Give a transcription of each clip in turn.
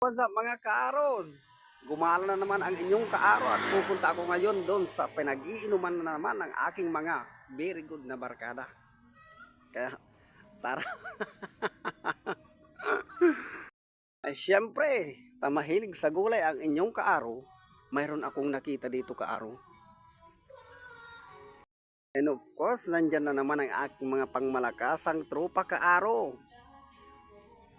What's up mga kaaron? Gumala na naman ang inyong kaaro at pupunta ako ngayon doon sa pinag-iinuman na naman ng aking mga very good na barkada. Kaya tara. Ay syempre, tamahilig sa gulay ang inyong kaaro. Mayroon akong nakita dito kaaro. And of course, nandyan na naman ang aking mga pangmalakasang tropa kaaro.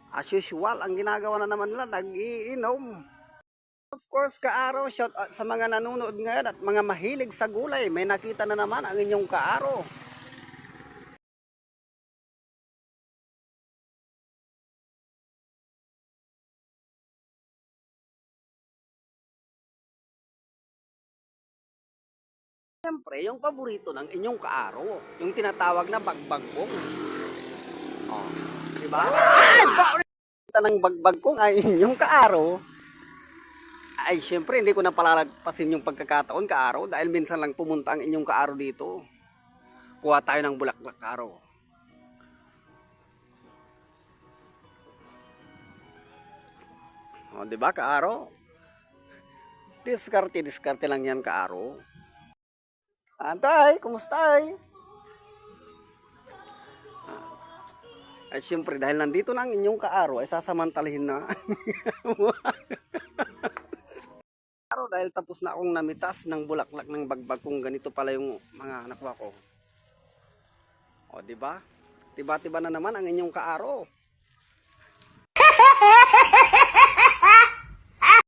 As usual, ang ginagawa na naman nila, nag-iinom. Of course, kaaro, shout out sa mga nanonood ngayon at mga mahilig sa gulay. May nakita na naman ang inyong kaaro. Siyempre, yung paborito ng inyong kaaro, yung tinatawag na bagbagbong. Oh, diba? Ay, kita ng bagbagkong ay inyong kaaro. Ay, syempre, hindi ko na palalagpasin yung pagkakataon, kaaro, dahil minsan lang pumunta ang inyong kaaro dito. Kuha tayo ng bulaklak, kaaro. O, diba, kaaro? Diskarte lang yan, kaaro. Antay, kumusta ay? Ay, syempre, dahil nandito na ang inyong kaaro, ay sasamantalihin na. Dahil tapos na akong namitas ng bulaklak ng bagbag kung ganito pala yung mga nakuha ko. O, diba? Tiba-tiba na naman ang inyong kaaro.